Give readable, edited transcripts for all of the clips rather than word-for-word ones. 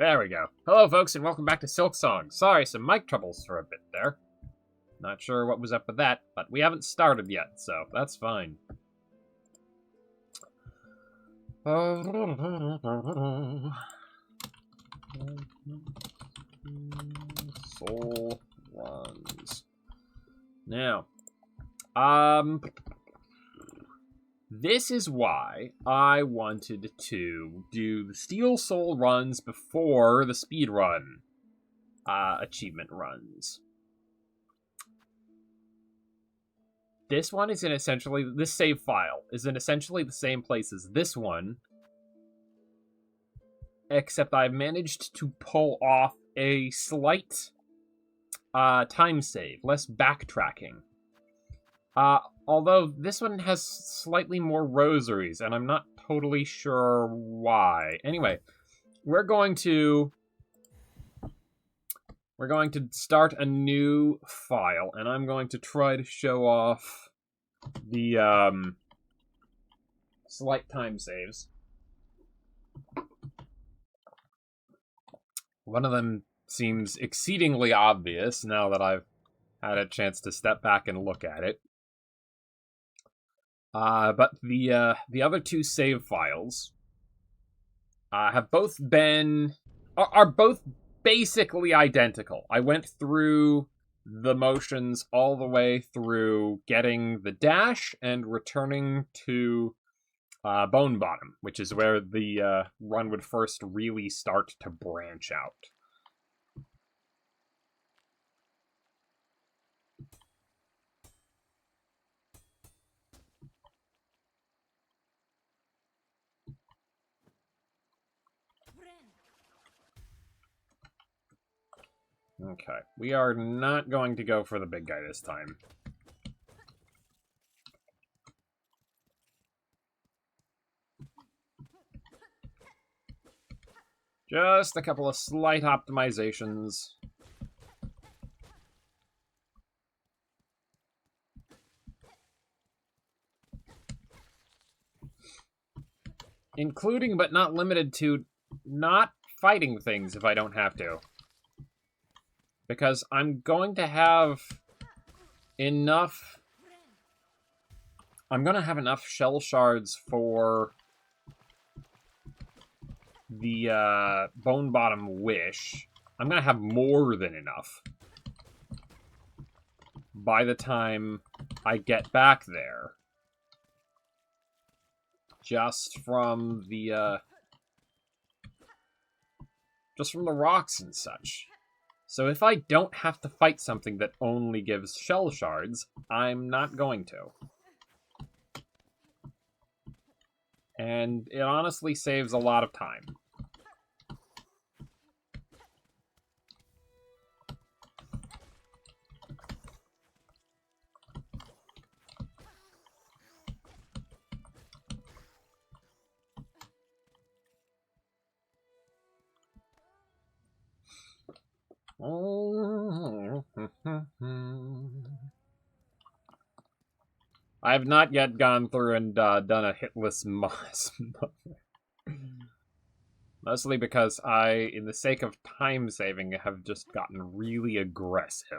There we go. Hello, folks, and welcome back to Silk Song. Sorry, some mic troubles for a bit there. Not sure what was up with that, but we haven't started yet, so that's fine. Soul runs. Now, this is why I wanted to do the Steel Soul runs before the speedrun achievement runs. This one is in essentially, this save file is in essentially the same place as this one, except I've managed to pull off a slight time save, less backtracking. Although this one has slightly more rosaries, and I'm not totally sure why. Anyway, we're going to start a new file, and I'm going to try to show off the slight time saves. One of them seems exceedingly obvious now that I've had a chance to step back and look at it. But the other two save files have both are both basically identical. I went through the motions all the way through getting the dash and returning to Bone Bottom, which is where the run would first really start to branch out. Okay, we are not going to go for the big guy this time. Just a couple of slight optimizations. Including, but not limited to, not fighting things if I don't have to. Because I'm going to have enough... I'm going to have enough shell shards for the Bone Bottom Wish. I'm going to have more than enough by the time I get back there. Just from the rocks and such. So if I don't have to fight something that only gives shell shards, I'm not going to. And it honestly saves a lot of time. I have not yet gone through and done a hitless moss. Mostly because I, in the sake of time saving, have just gotten really aggressive.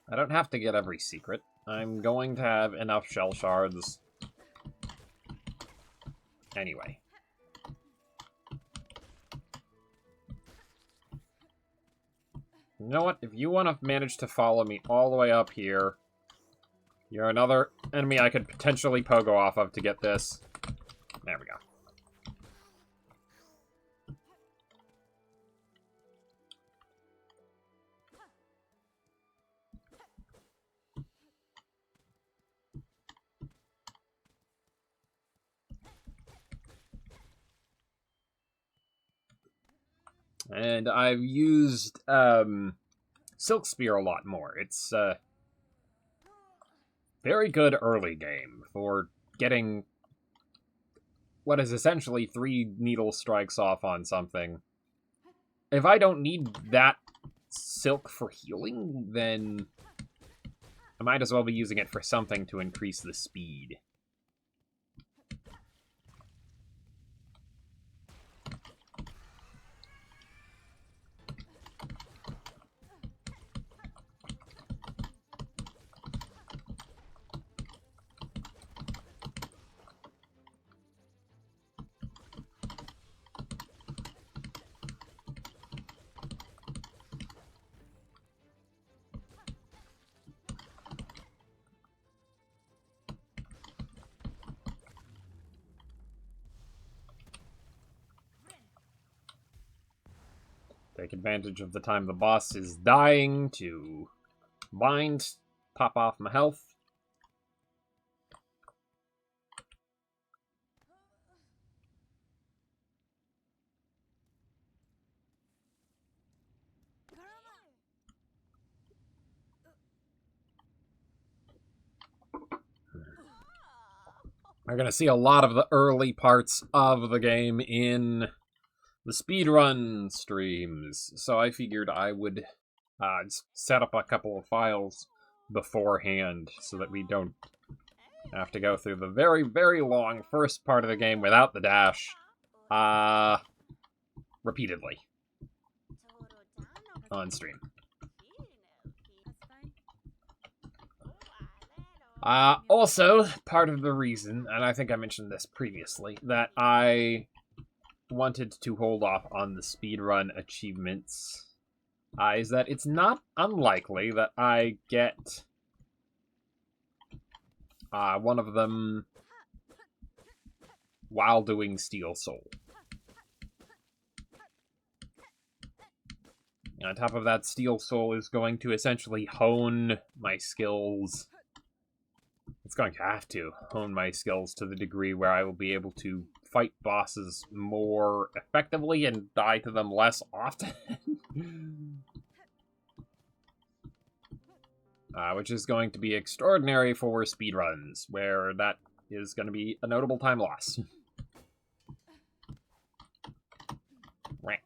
I don't have to get every secret. I'm going to have enough shell shards anyway. You know what? If you want to manage to follow me all the way up here, you're another enemy I could potentially pogo off of to get this. There we go. And I've used Silk Spear a lot more. It's very good early game for getting what is essentially 3 needle strikes off on something. if I don't need that silk for healing, then I might as well be using it for something to increase the speed. Take advantage of the time the boss is dying to bind, pop off my health. We're going to see a lot of the early parts of the game in the speedrun streams, so I figured I would set up a couple of files beforehand so that we don't have to go through the very, very long first part of the game without the dash repeatedly on stream. Also, part of the reason, and I think I mentioned this previously, that I wanted to hold off on the speedrun achievements is that it's not unlikely that I get one of them while doing Steel Soul. And on top of that, Steel Soul is going to essentially hone my skills. It's going to have to hone my skills to the degree where I will be able to fight bosses more effectively and die to them less often. Which is going to be extraordinary for speedruns, where that is going to be a notable time loss. Right.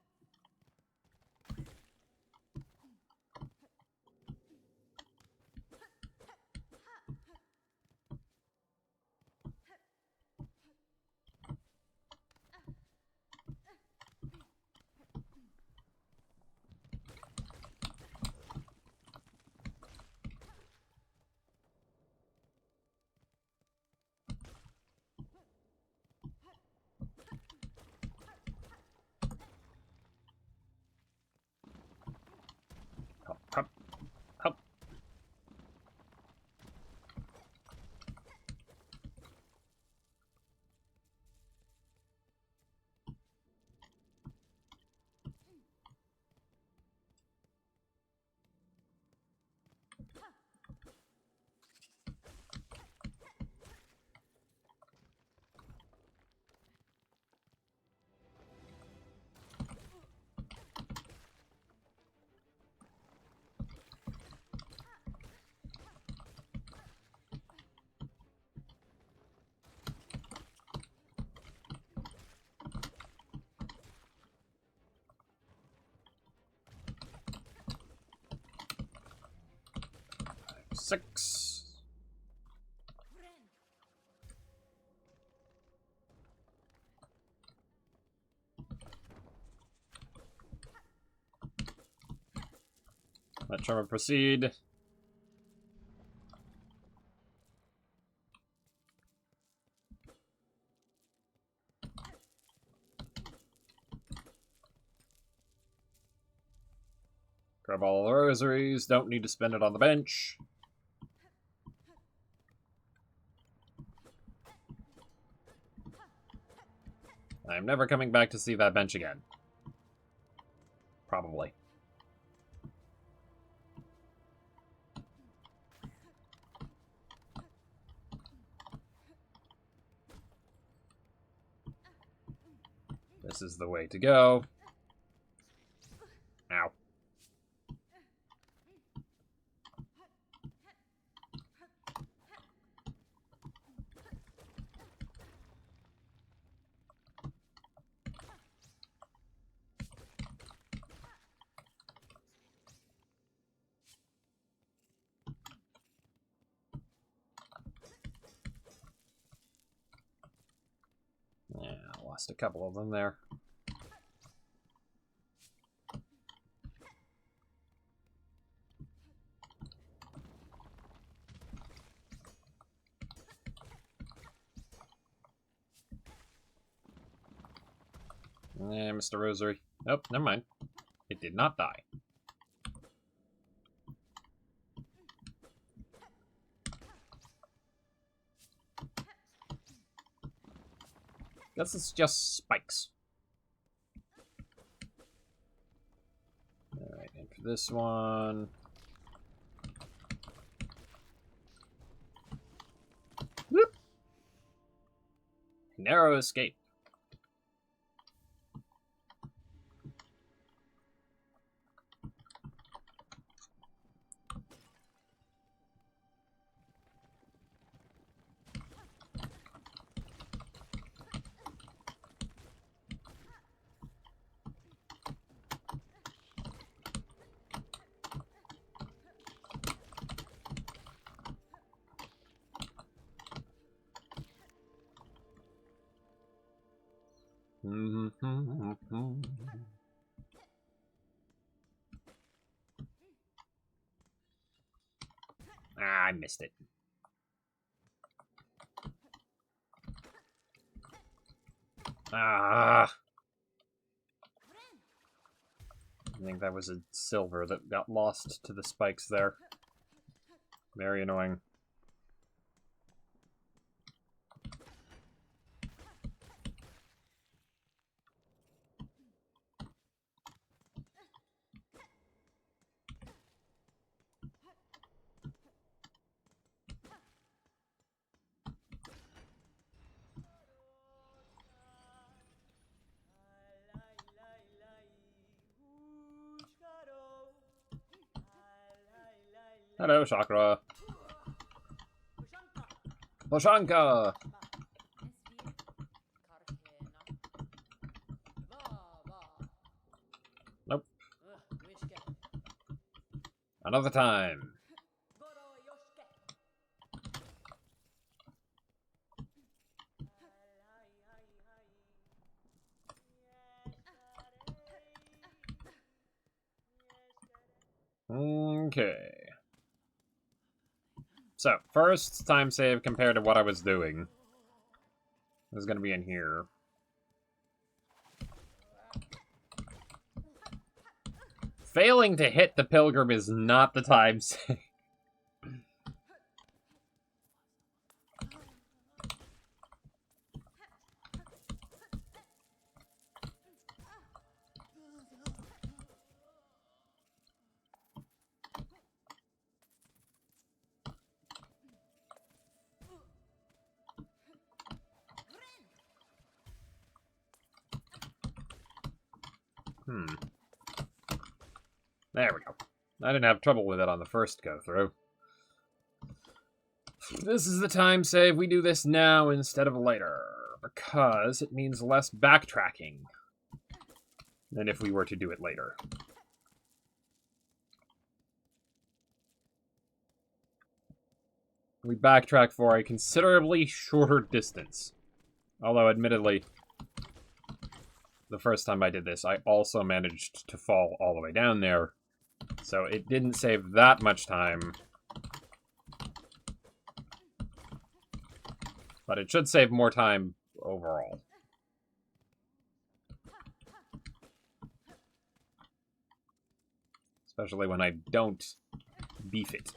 Hup, hup. Six. Let Trevor proceed. Grab all the rosaries. Don't need to spend it on the bench. I'm never coming back to see that bench again. Probably. This is the way to go. Ow. Lost a couple of them there. Mr. Rosary. Nope, never mind. It did not die. Guess it's just spikes. Alright, and for this one... Whoop! Narrow escape. I missed it. I think that was a silver that got lost to the spikes there. Very annoying. Hello, Chakra. Boshanka! Nope. Another time. Okay. So, first time save compared to what I was doing is going to be in here. Failing to hit the pilgrim is not the time save. There we go. I didn't have trouble with it on the first go-through. This is the time save. We do this now instead of later, because it means less backtracking than if we were to do it later. We backtrack for a considerably shorter distance. Although, admittedly, the first time I did this, I also managed to fall all the way down there. So it didn't save that much time. But it should save more time overall. Especially when I don't beef it.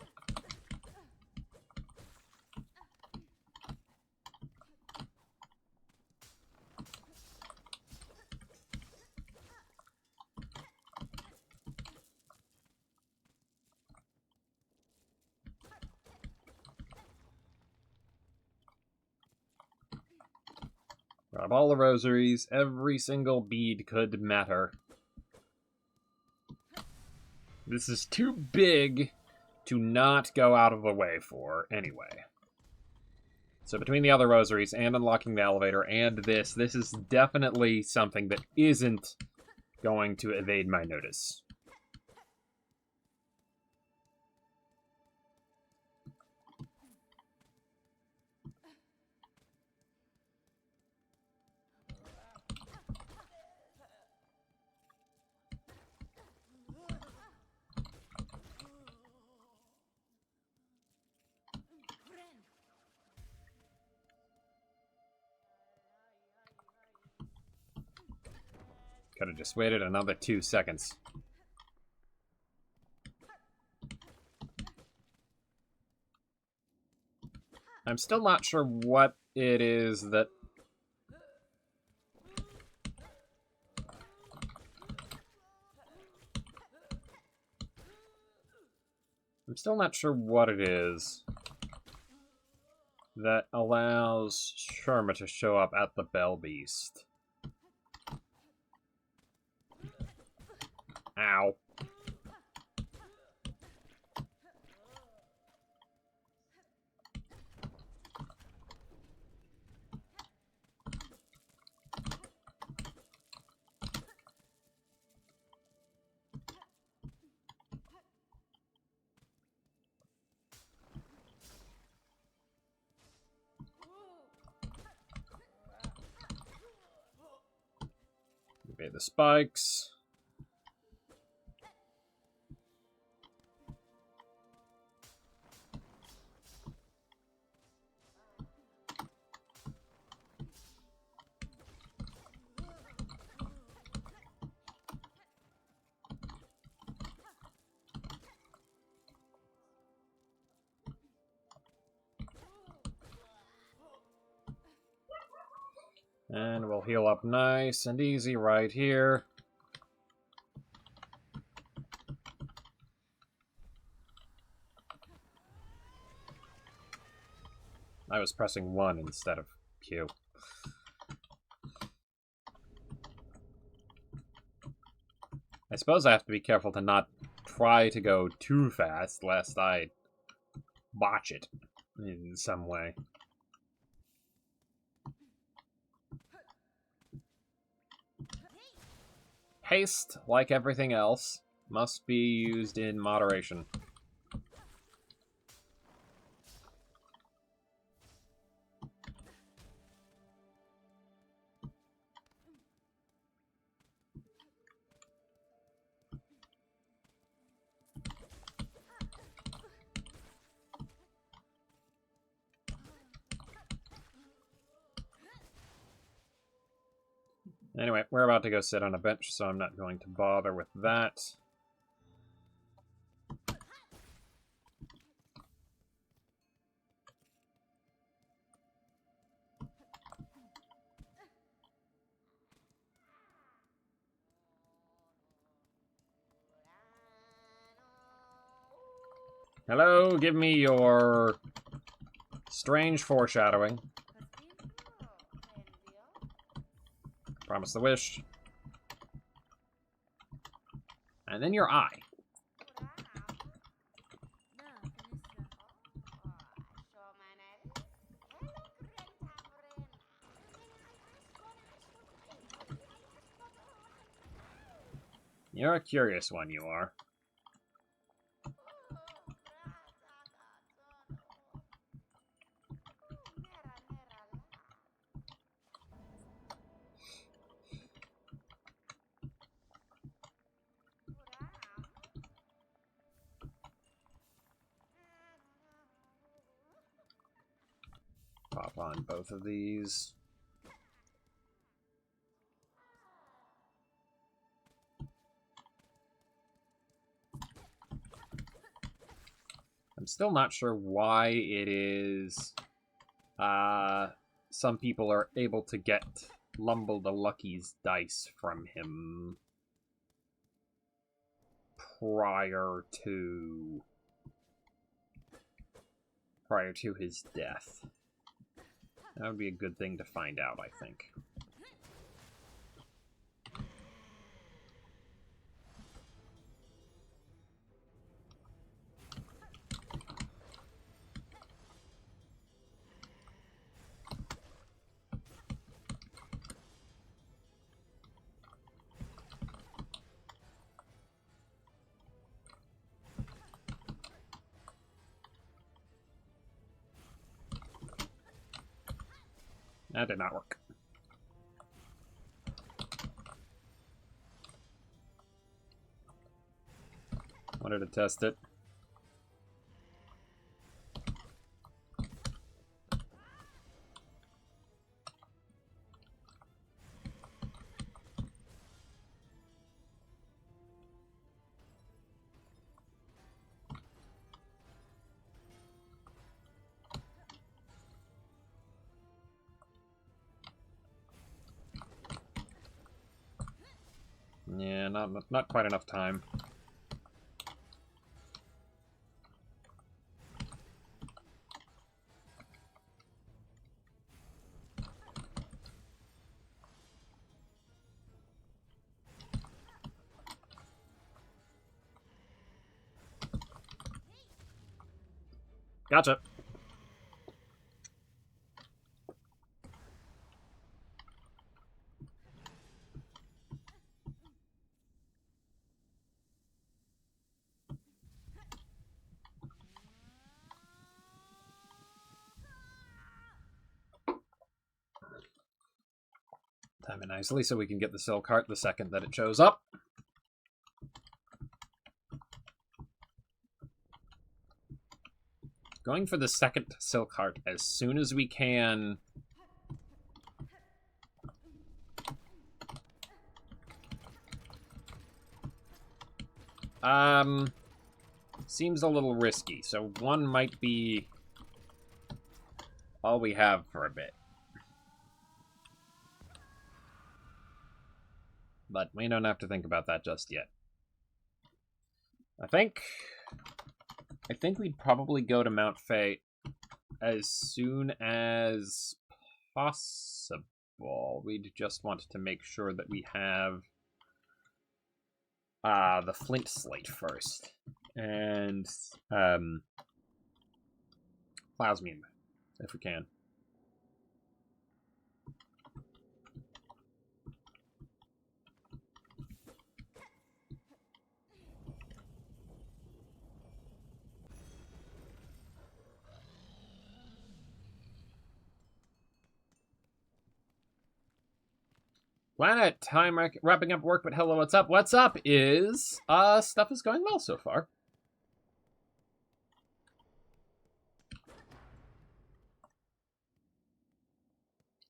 Grab all the rosaries. Every single bead could matter. This is too big to not go out of the way for, anyway. So between the other rosaries and unlocking the elevator and this is definitely something that isn't going to evade my notice. Could have just waited another 2 seconds. I'm still not sure what it is that... I'm still not sure what it is that allows Sherma to show up at the Bell Beast. Ow. Okay, the spikes. And we'll heal up nice and easy right here. I was pressing 1 instead of Q. I suppose I have to be careful to not try to go too fast, lest I botch it in some way. Haste, like everything else, must be used in moderation. Anyway, we're about to go sit on a bench, so I'm not going to bother with that. Hello, give me your strange foreshadowing. Promise the wish. And then your eye. You're a curious one, you are. Pop on both of these. I'm still not sure why it is some people are able to get Lumble the Lucky's dice from him prior to his death. That would be a good thing to find out, I think. That did not work. Wanted to test it. Yeah, not quite enough time. Gotcha. Time it nicely so we can get the silk heart the second that it shows up. Going for the second silk heart as soon as we can. Seems a little risky, so one might be all we have for a bit. But we don't have to think about that just yet. I think we'd probably go to Mount Fae as soon as possible. We'd just want to make sure that we have the flint slate first. And plasmium, if we can. Planet, time wrapping up work, but hello, what's up? What's up is, stuff is going well so far.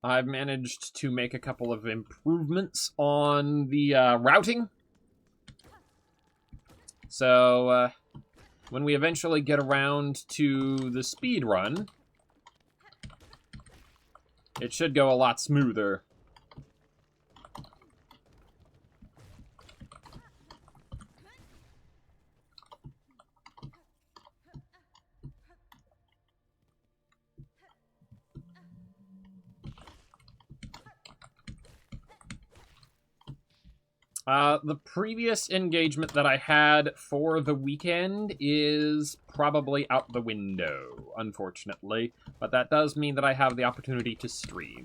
I've managed to make a couple of improvements on the routing. So, when we eventually get around to the speed run, it should go a lot smoother. The previous engagement that I had for the weekend is probably out the window, unfortunately. But that does mean that I have the opportunity to stream.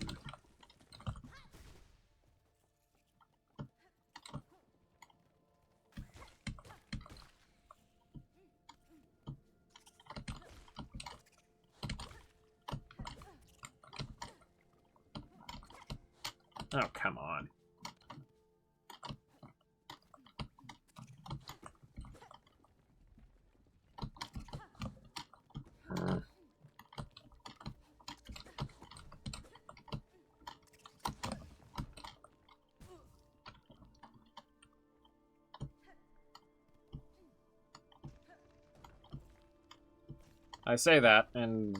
Oh, come on. I say that, and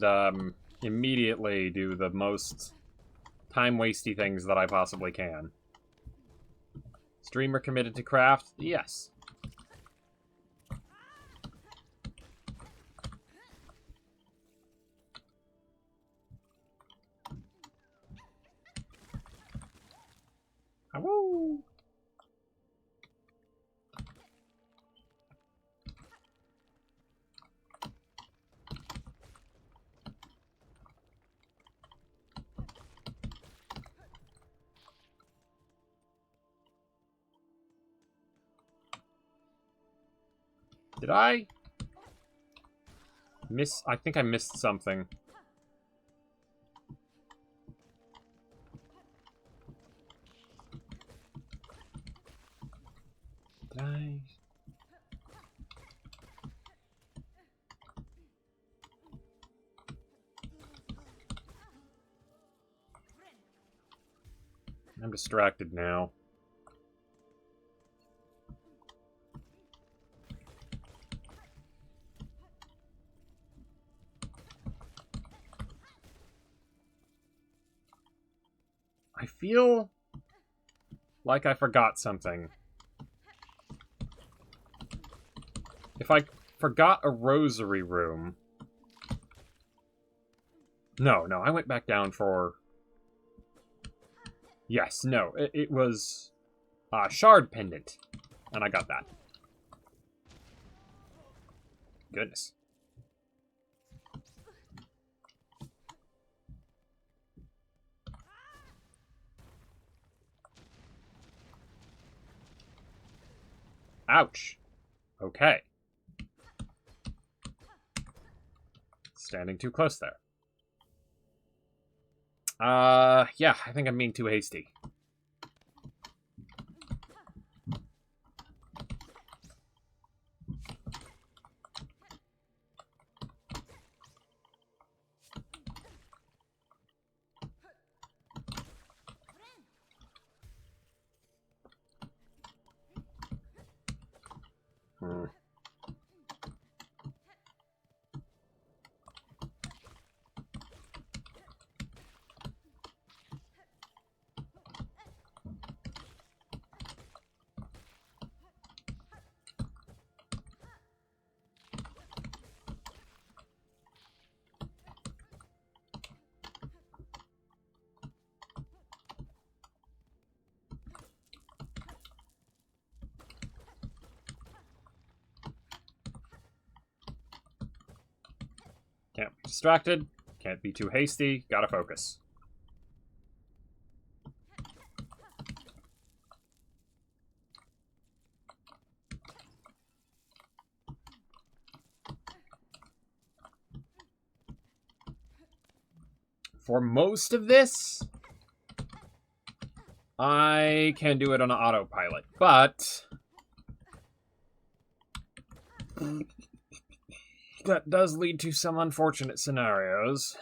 immediately do the most time-wasty things that I possibly can. Streamer committed to craft? Yes. Woo! Did I miss? I think I missed something. Did I? I'm distracted now. I feel like I forgot something. If I forgot a rosary room... No, I went back down for... Yes, no, it was... Shard Pendant. And I got that. Goodness. Ouch. Okay. Standing too close there. Yeah, I think I'm being too hasty. Can't be distracted. Can't be too hasty. Gotta focus. For most of this, I can do it on autopilot, but that does lead to some unfortunate scenarios.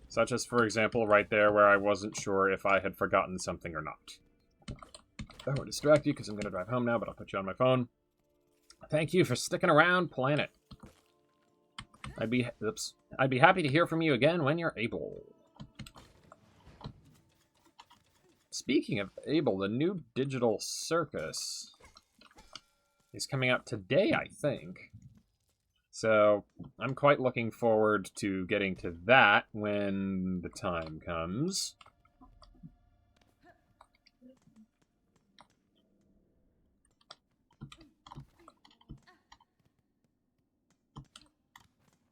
Such as, for example, right there where I wasn't sure if I had forgotten something or not. I won't distract you because I'm going to drive home now, but I'll put you on my phone. Thank you for sticking around, Planet. I'd be happy to hear from you again when you're able. Speaking of able, the new digital circus is coming out today, I think. So I'm quite looking forward to getting to that when the time comes.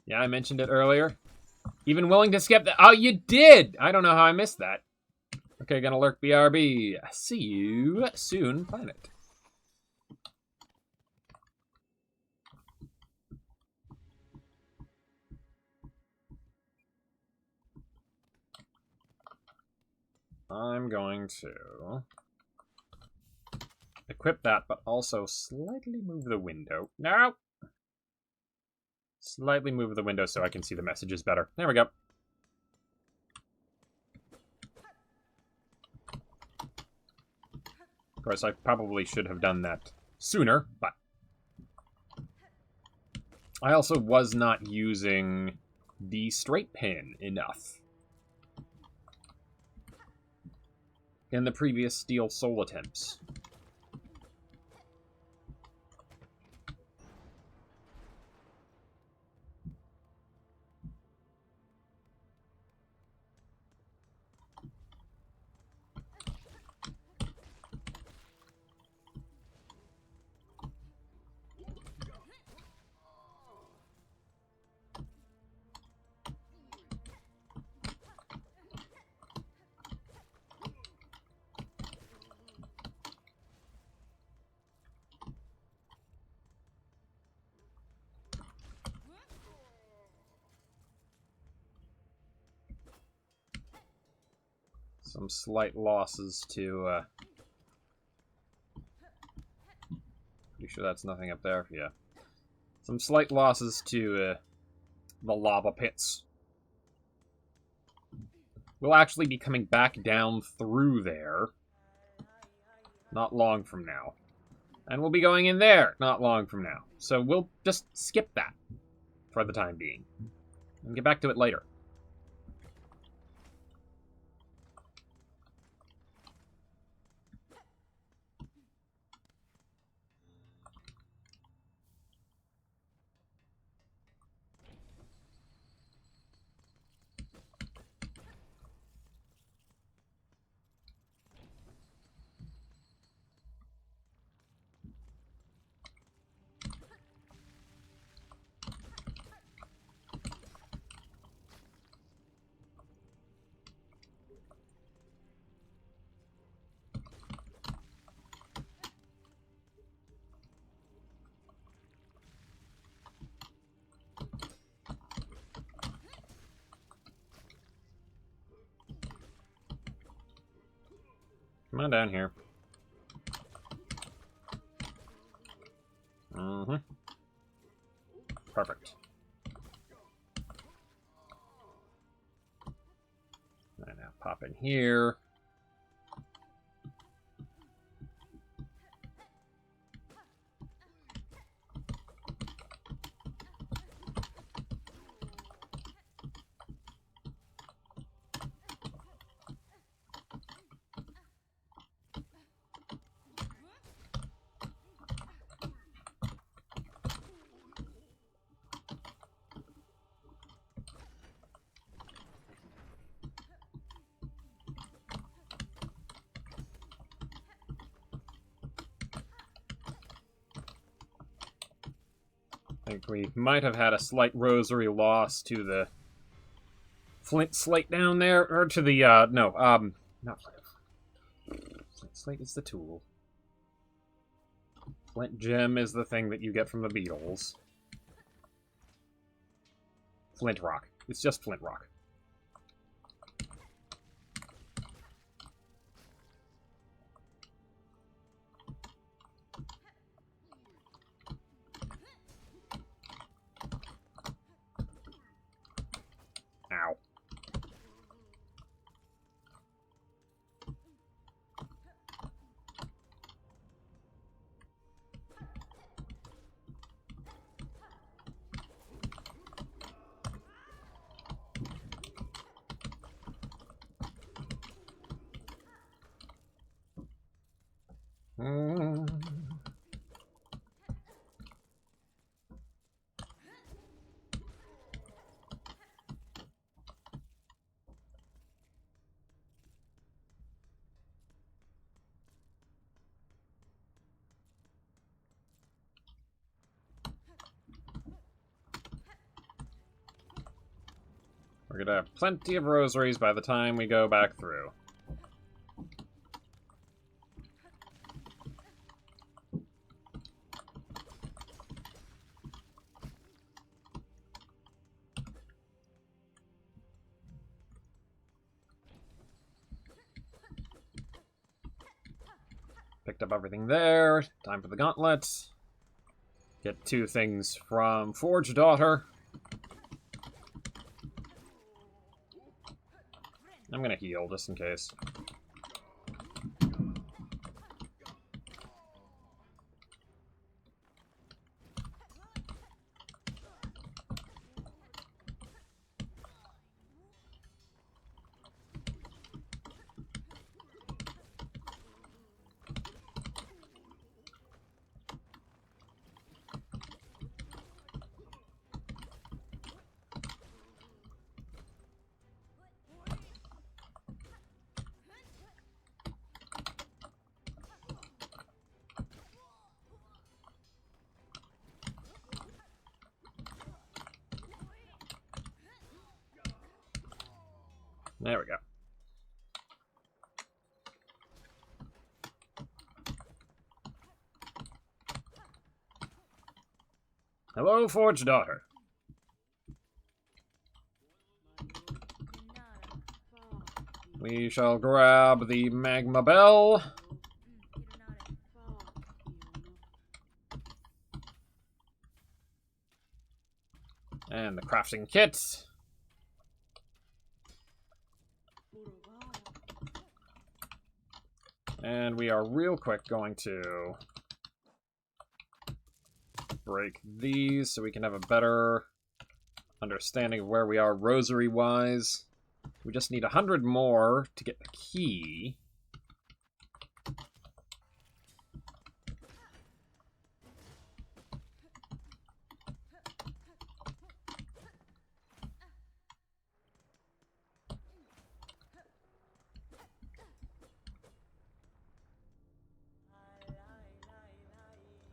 Yeah, I mentioned it earlier. Even willing to skip that. Oh, you did! I don't know how I missed that. Okay, gonna lurk BRB. See you soon, Planet. I'm going to equip that, but also slightly move the window. No! Slightly move the window so I can see the messages better. There we go. Of course, I probably should have done that sooner, but I also was not using the straight pin enough in the previous Steel Soul attempts. Some slight losses to, pretty sure that's nothing up there, yeah. Some slight losses to, the lava pits. We'll actually be coming back down through there not long from now. And we'll be going in there not long from now. So we'll just skip that for the time being and get back to it later. Come on down here. Mm-hmm. Perfect. And now pop in here. I think we might have had a slight rosary loss to the flint slate down there, or to the, not flint. Flint slate is the tool. Flint gem is the thing that you get from the beetles. Flint rock. It's just flint rock. Ow. We're gonna have plenty of rosaries by the time we go back through. Picked up everything there. Time for the gauntlets. Get 2 things from Forge Daughter. I'm gonna heal, just in case. There we go. Hello, Forge Daughter. We shall grab the Magma Bell. And the crafting kit. And we are real quick going to break these so we can have a better understanding of where we are rosary-wise. We just need 100 more to get the key.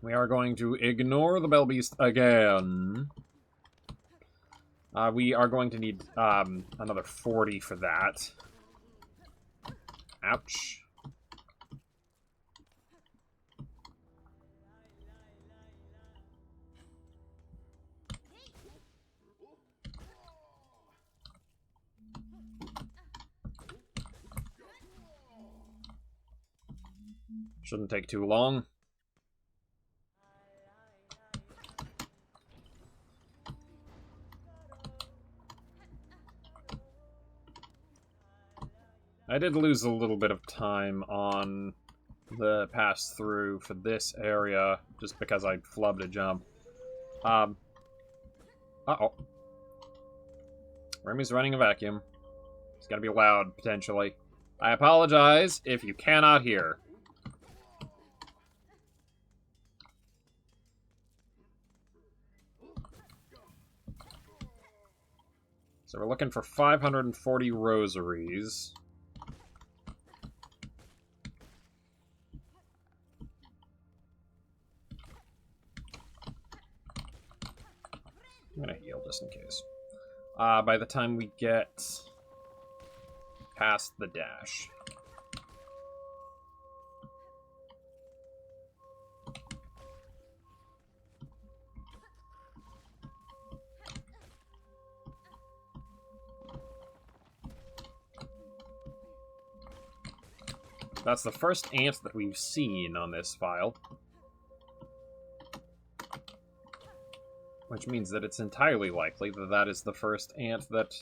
We are going to ignore the Bell Beast again. We are going to need another 40 for that. Ouch. Shouldn't take too long. I did lose a little bit of time on the pass-through for this area, just because I flubbed a jump. Uh-oh. Remy's running a vacuum. It's gonna be loud, potentially. I apologize if you cannot hear. So we're looking for 540 rosaries. I'm gonna heal just in case. By the time we get past the dash. That's the first ant that we've seen on this file. Which means that it's entirely likely that that is the first ant that...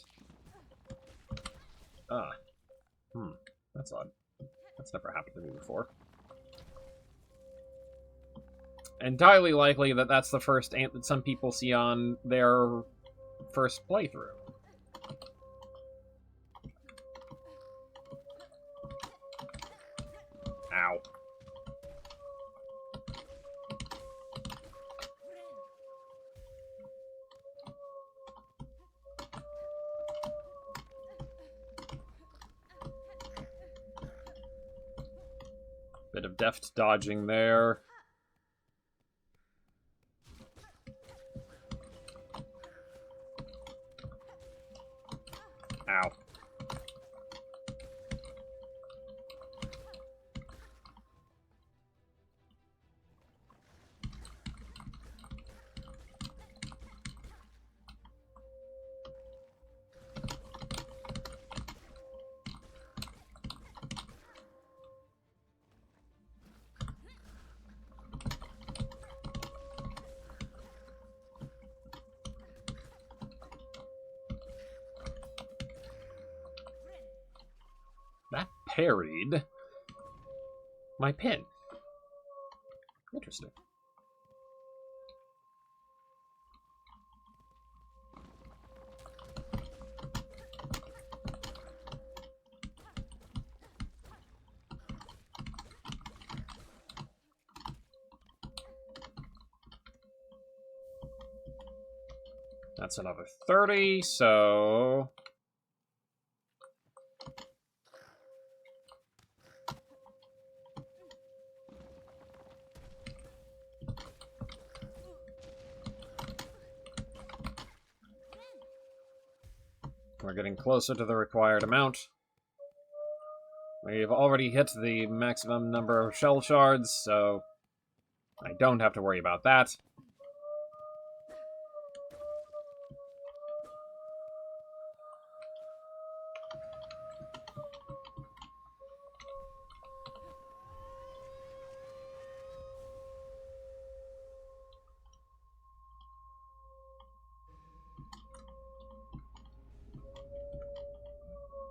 That's odd. That's never happened to me before. Entirely likely that that's the first ant that some people see on their first playthrough. Ow. Bit of deft dodging there. Ow. That parried my pin. Interesting. That's another 30, so... We're getting closer to the required amount. We've already hit the maximum number of shell shards, so I don't have to worry about that.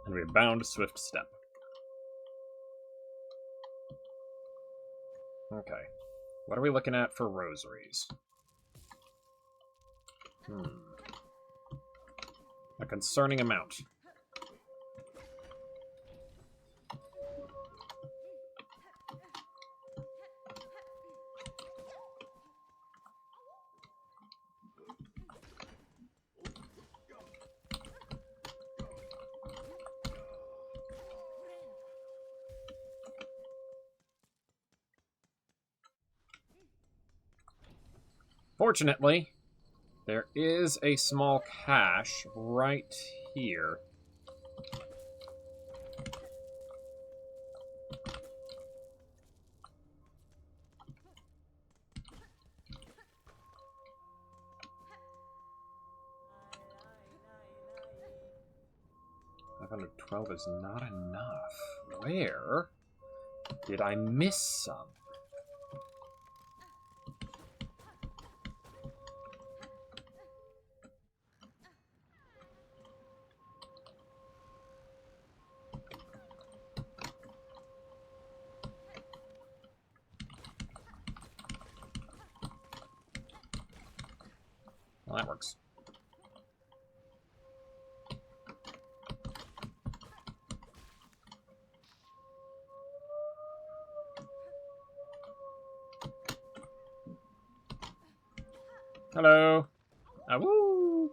And we bound swift step. Okay. What are we looking at for rosaries? A concerning amount. Fortunately, there is a small cache right here. $512 is not enough. Where Did I miss some? Well, that works. Hello. Ah, woo.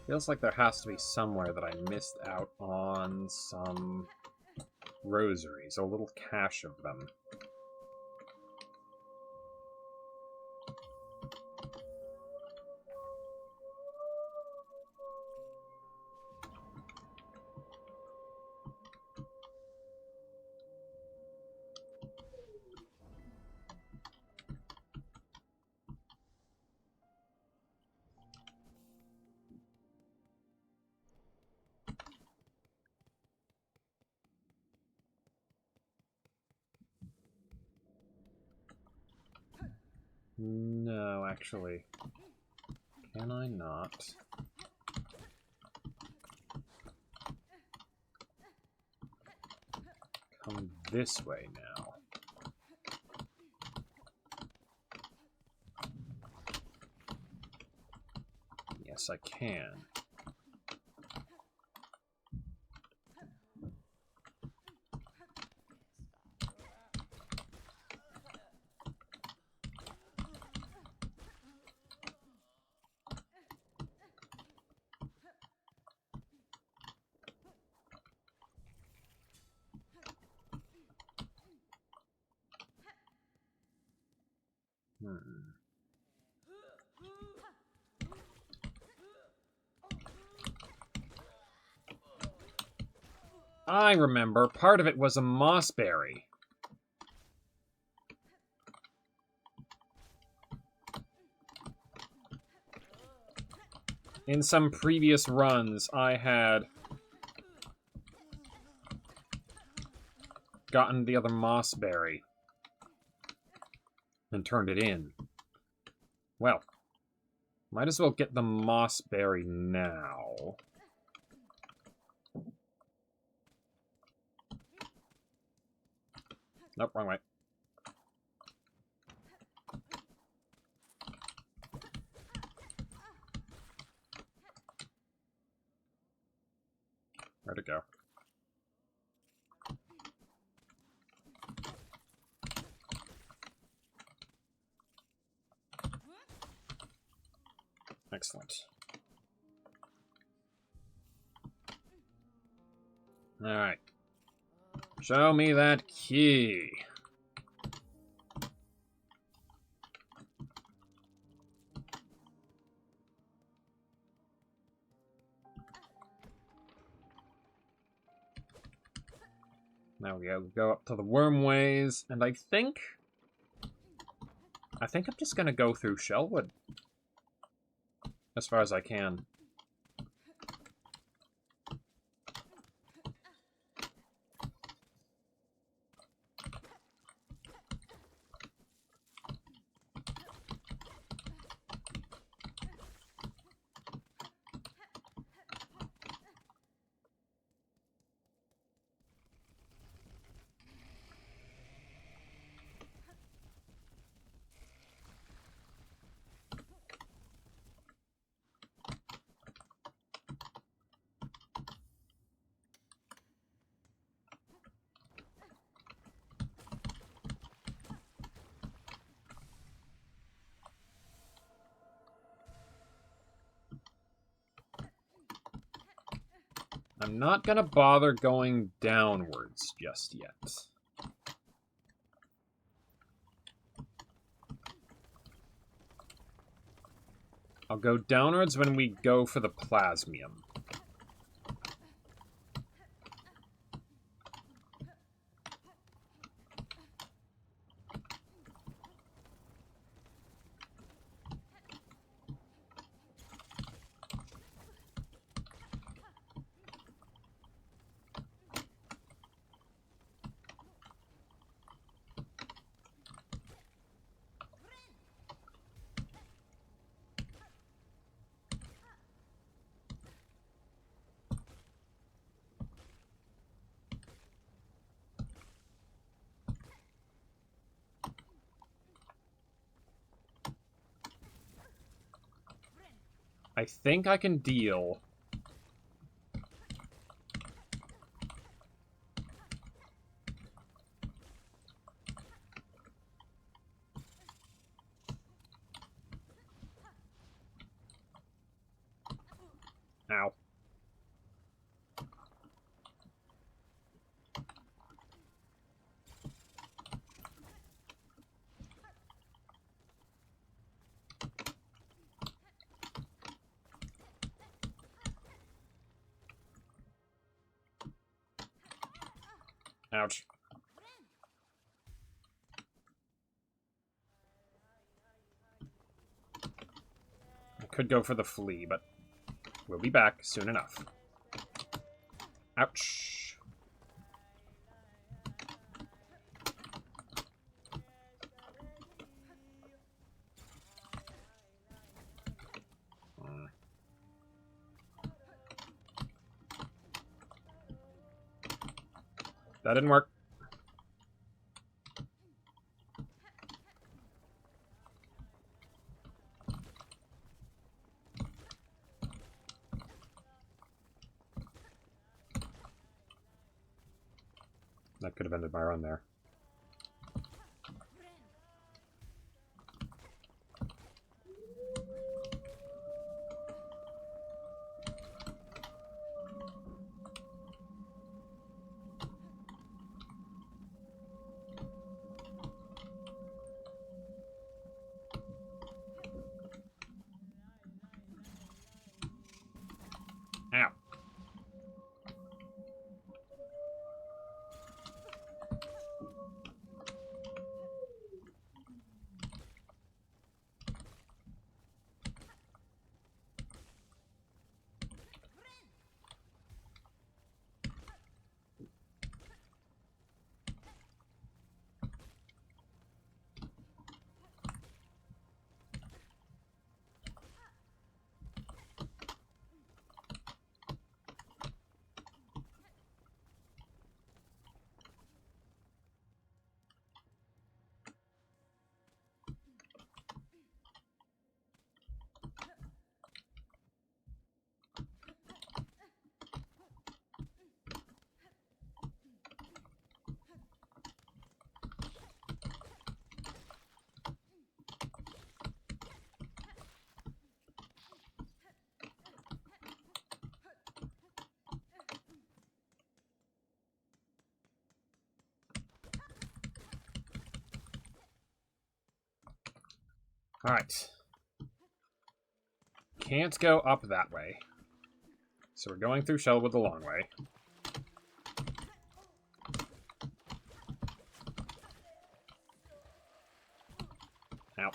Feels like there has to be somewhere that I missed out on some rosaries, a little cache of them. No, actually. Can I not? Come this way now. Yes, I can. I remember, part of it was a mossberry. In some previous runs, I had gotten the other mossberry and turned it in. Well, might as well get the mossberry now. Nope, wrong way. Where'd it go? Excellent. Alright. Show me that key. Now we go up to the wormways, and I think I'm just gonna go through Shellwood. As far as I can. I'm not gonna bother going downwards just yet. I'll go downwards when we go for the plasmium. I think I can deal. Ow. Ouch. I could go for the flea, but we'll be back soon enough. Ouch. That didn't work. That could have ended my run there. Ow. Alright. Can't go up that way. So we're going through Shellwood the long way. Ow.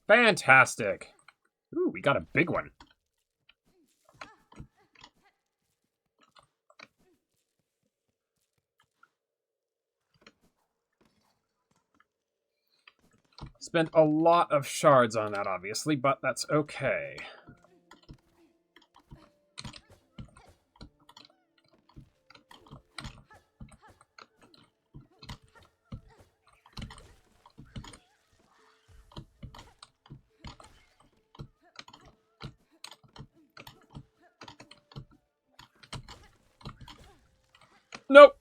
Fantastic! Ooh, we got a big one. Spent a lot of shards on that, obviously, but that's okay. Nope!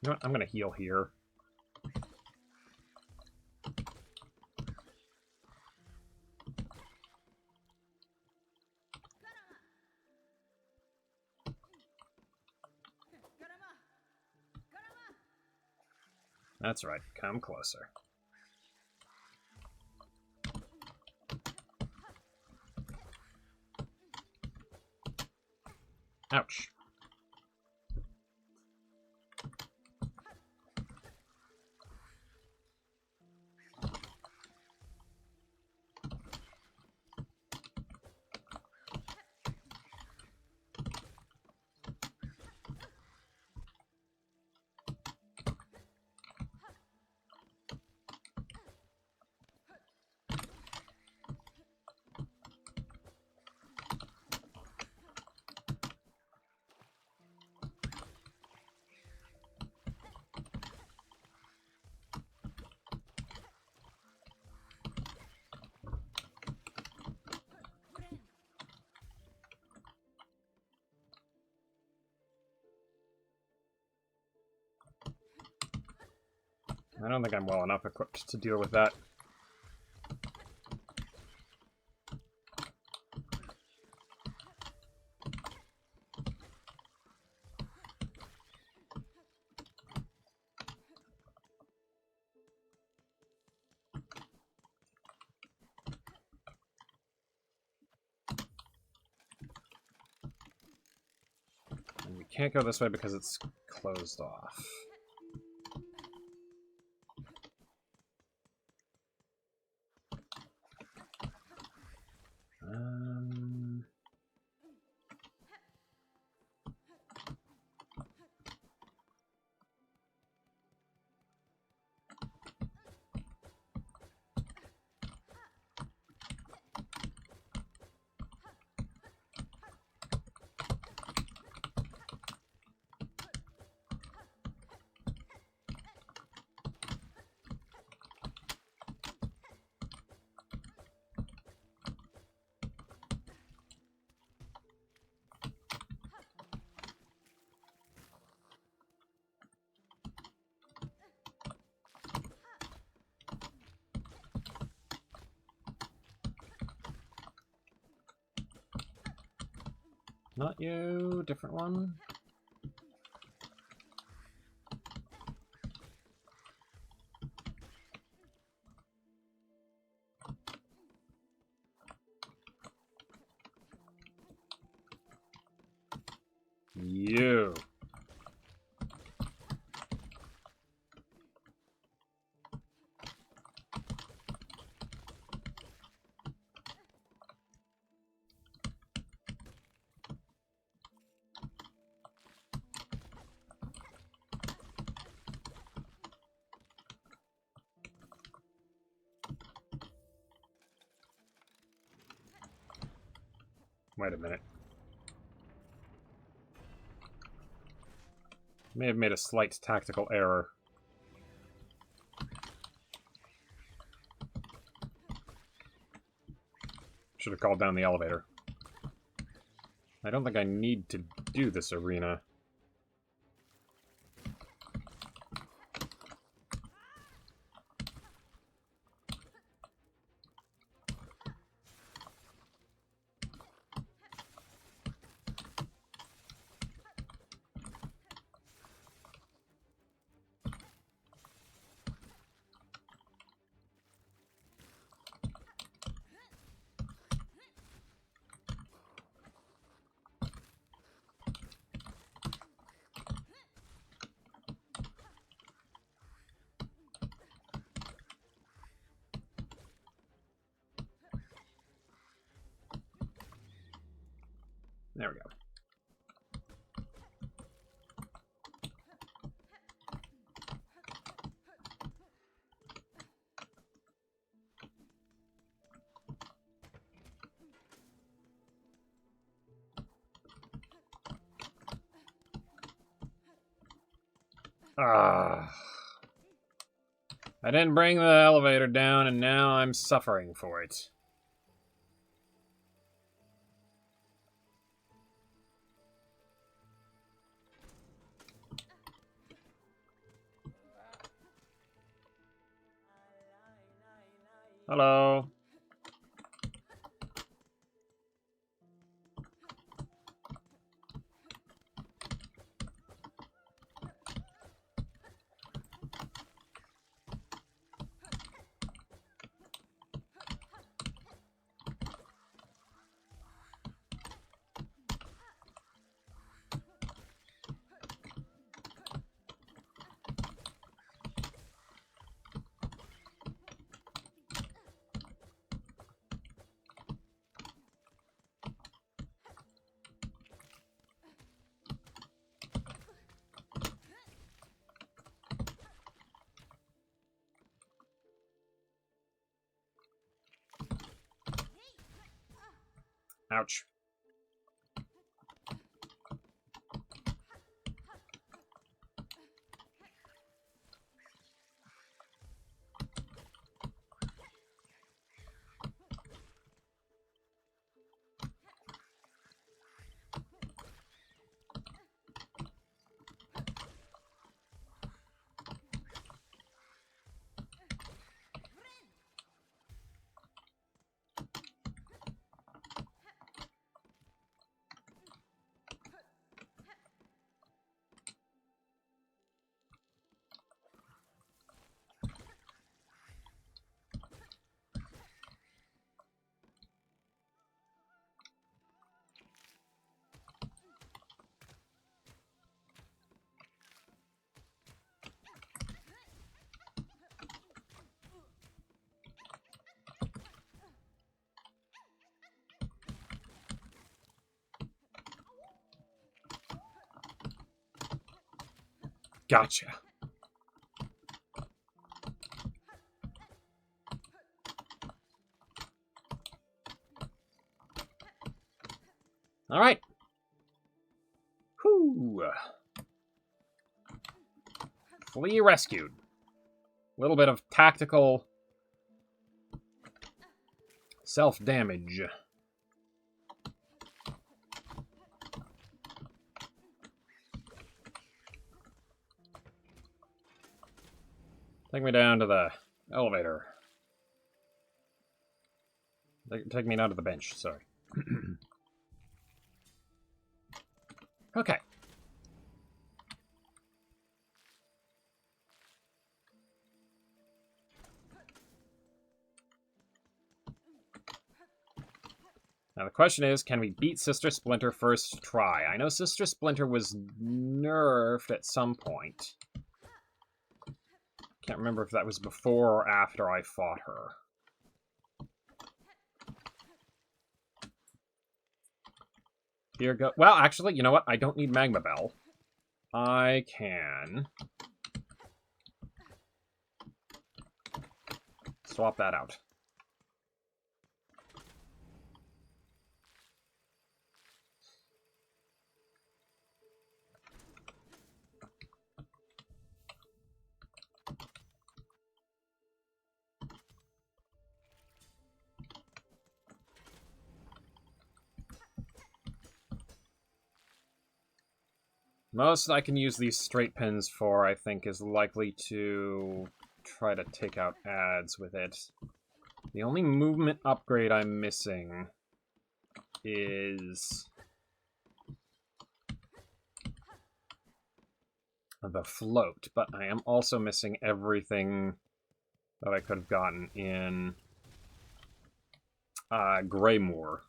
You know what? I'm gonna heal here. That's right. Come closer. Ouch. I don't think I'm well enough equipped to deal with that. And we can't go this way because it's closed off. Not you, different one. You. Wait a minute. May have made a slight tactical error. Should have called down the elevator. I don't think I need to do this arena. There we go. Ah. I didn't bring the elevator down, and now I'm suffering for it. Hello. Ouch. Gotcha. All right. Whew. Flea rescued. A little bit of tactical self-damage. Take me down to the elevator. Take me down to the bench, sorry. Okay. Now the question is, can we beat Sister Splinter first try? I know Sister Splinter was nerfed at some point. Can't remember if that was before or after I fought her. Here go. Well, actually, you know what? I don't need Magma Bell. I can swap that out. Most I can use these straight pins for, I think, is likely to try to take out ads with it. The only movement upgrade I'm missing is the float, but I am also missing everything that I could have gotten in Greymoor.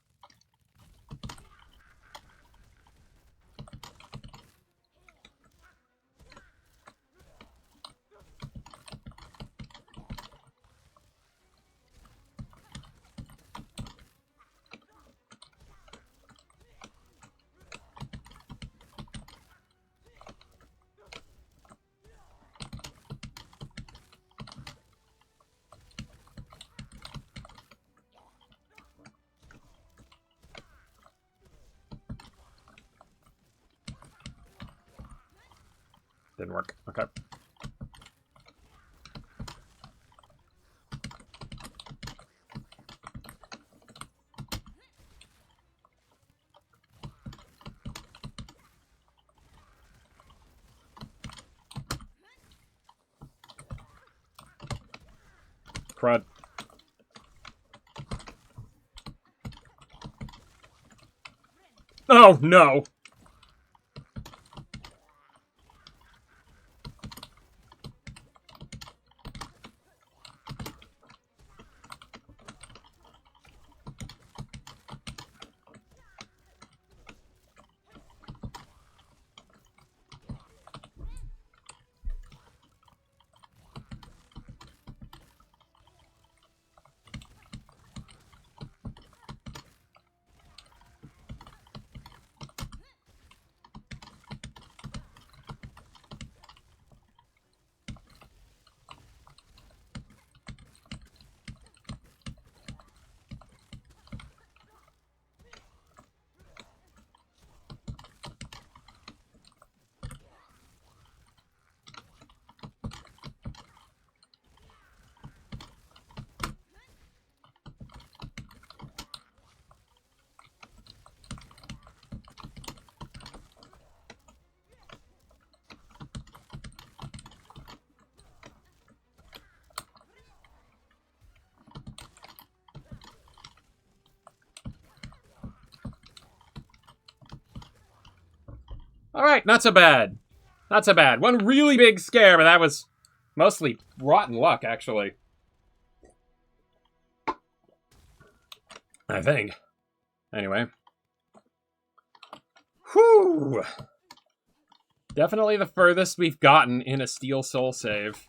Didn't work. Okay. Crud. Oh, no. Alright, not so bad. Not so bad. One really big scare, but that was mostly rotten luck, actually. I think. Anyway. Whew! Definitely the furthest we've gotten in a Steel Soul save.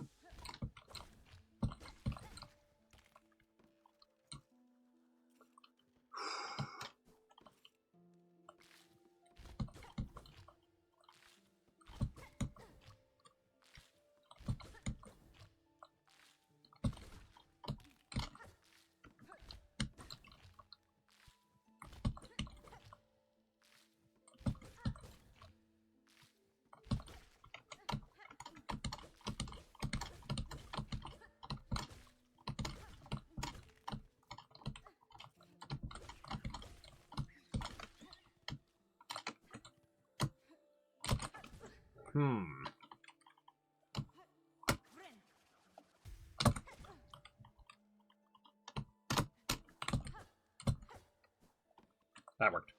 That worked.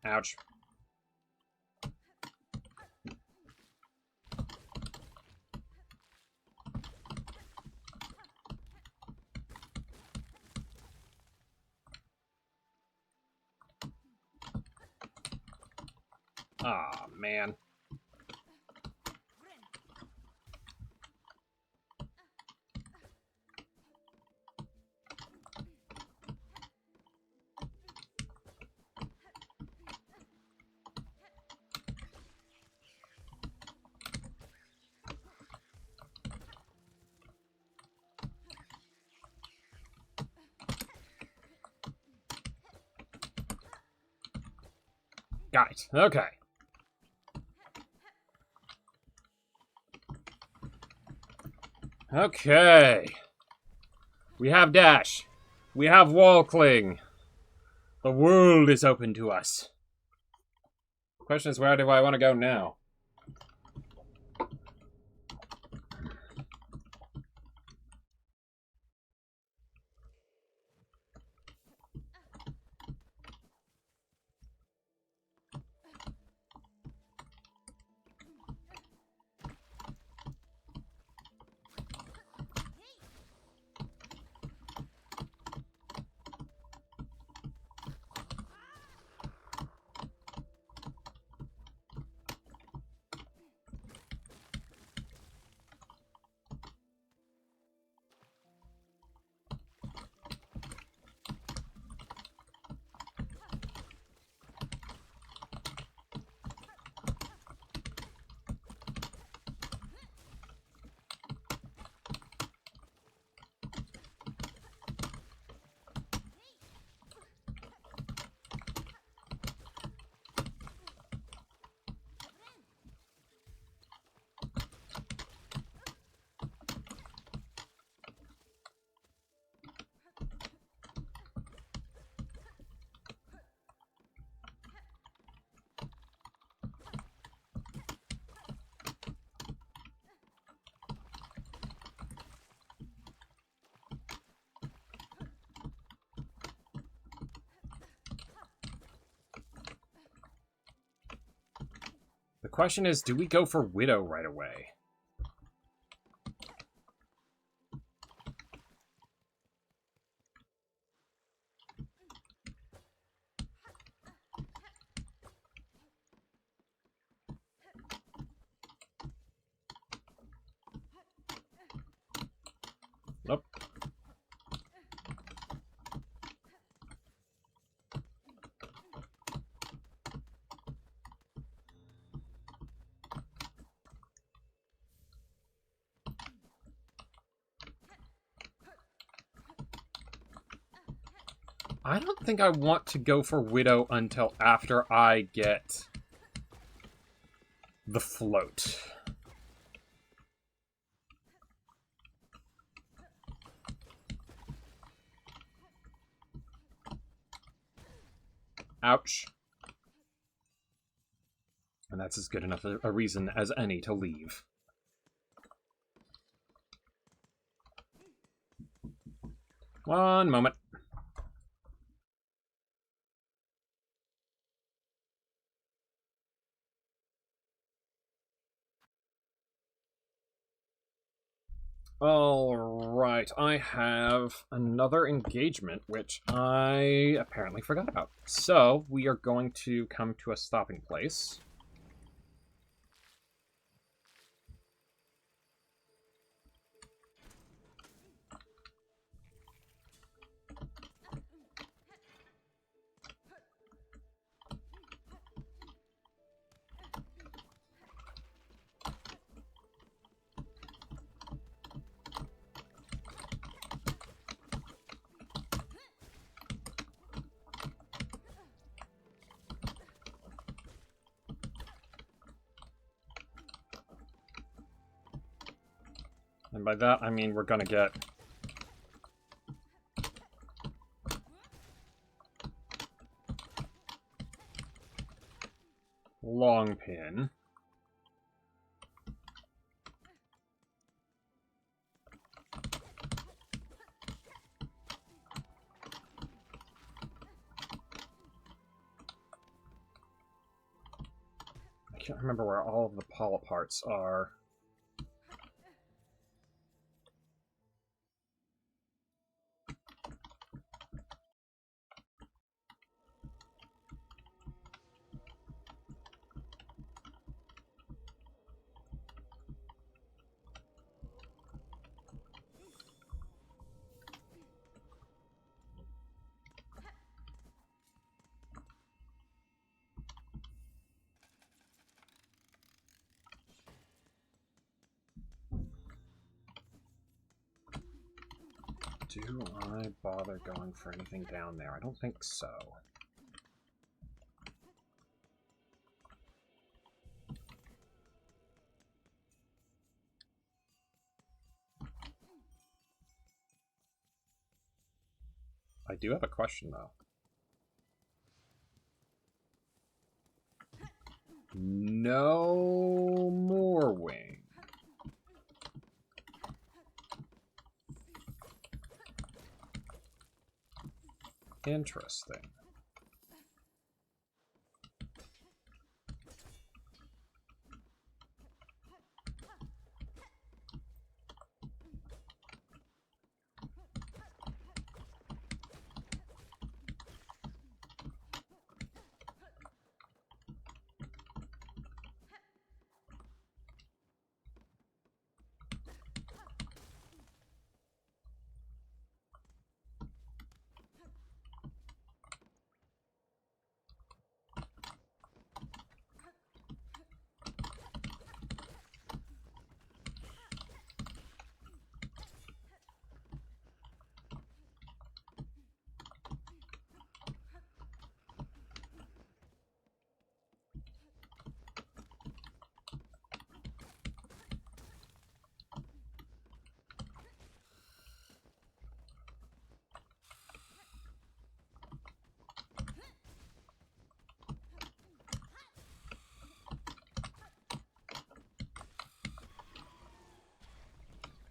Ouch. Aw, man. Got it. Okay. Okay. We have dash. We have wall cling. The world is open to us. The question is, where do I want to go now? question is, do we go for Widow right away? Nope. I don't think I want to go for Widow until after I get the float. Ouch. And that's as good enough a reason as any to leave. One moment. Alright, I have another engagement, which I apparently forgot about. So, we are going to come to a stopping place. And by that, I mean we're gonna get long pin. I can't remember where all of the polyp parts are. Do I bother going for anything down there? I don't think so. I do have a question, though. No more wing. Interesting.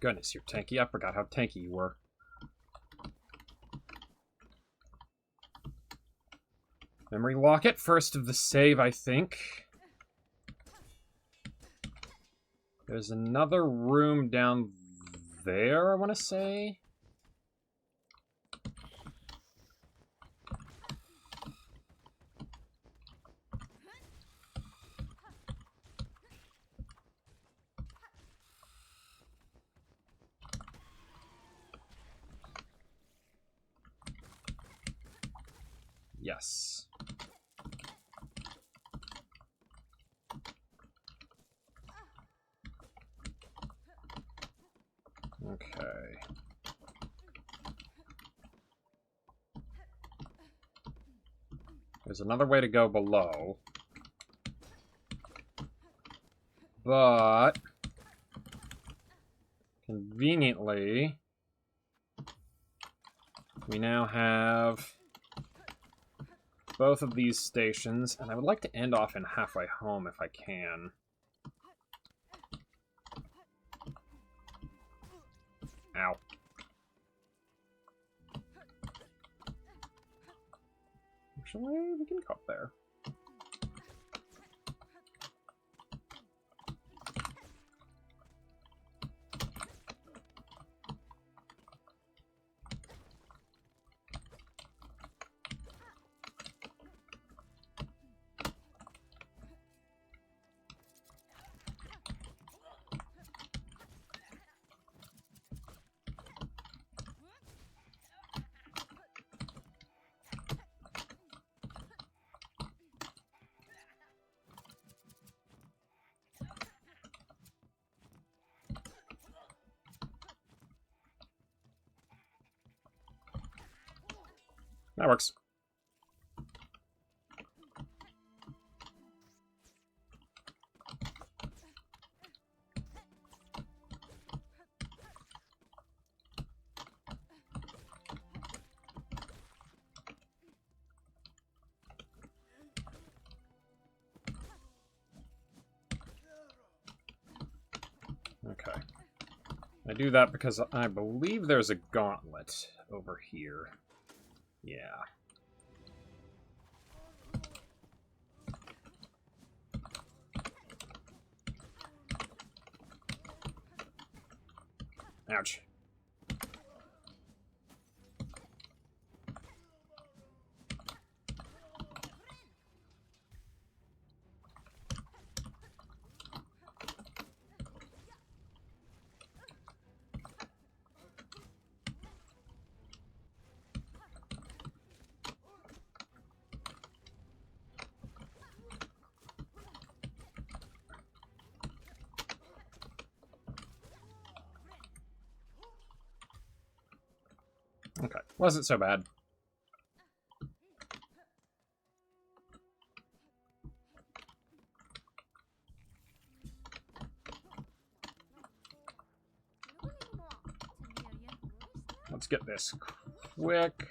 Goodness, you're tanky. I forgot how tanky you were. Memory locket, first of the save, I think. There's another room down there, I want to say. Yes. Okay. There's another way to go below. But conveniently, we now have both of these stations, and I would like to end off in Halfway Home if I can. Ow. Actually, we can go up there. That works. Okay. I do that because I believe there's a gauntlet over here. Yeah. Ouch. Okay, wasn't so bad. Let's get this quick.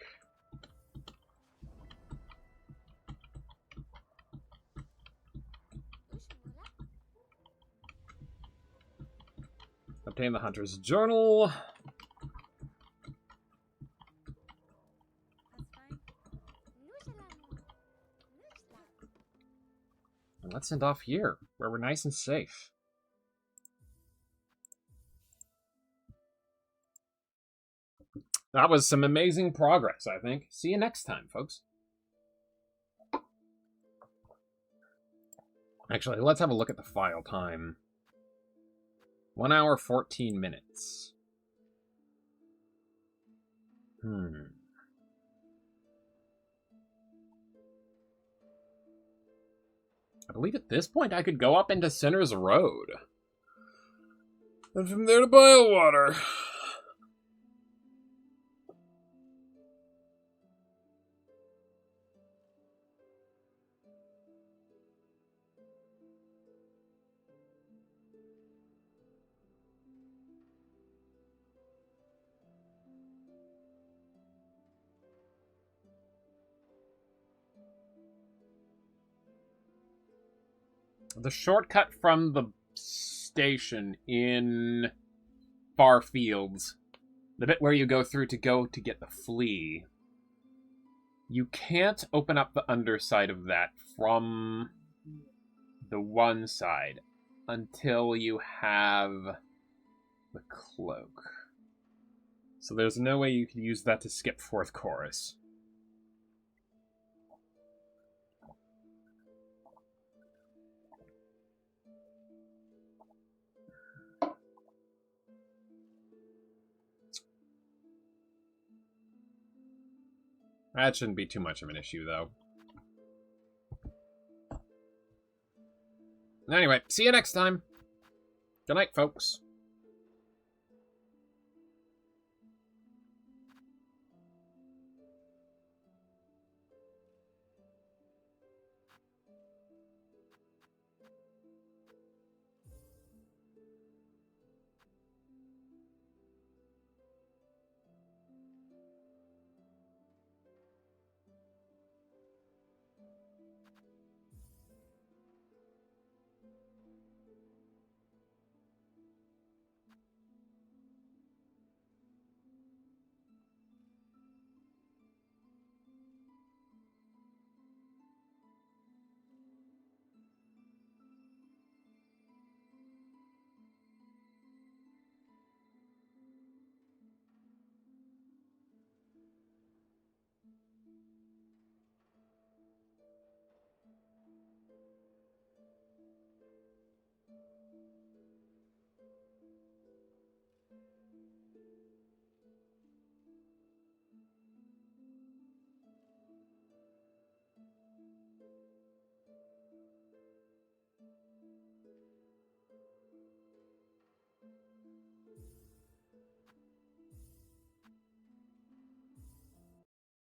Obtain the Hunter's Journal. And let's end off here, where we're nice and safe. That was some amazing progress, I think. See you next time, folks. Actually, let's have a look at the file time. 1 hour, 14 minutes. I believe at this point I could go up into Sinner's Road. And from there to Bylewater. The shortcut from the station in Far Fields, the bit where you go through to get the flea, you can't open up the underside of that from the one side. until you have the cloak. So there's no way you can use that to skip fourth chorus. That shouldn't be too much of an issue, though. Anyway, see you next time. Good night, folks.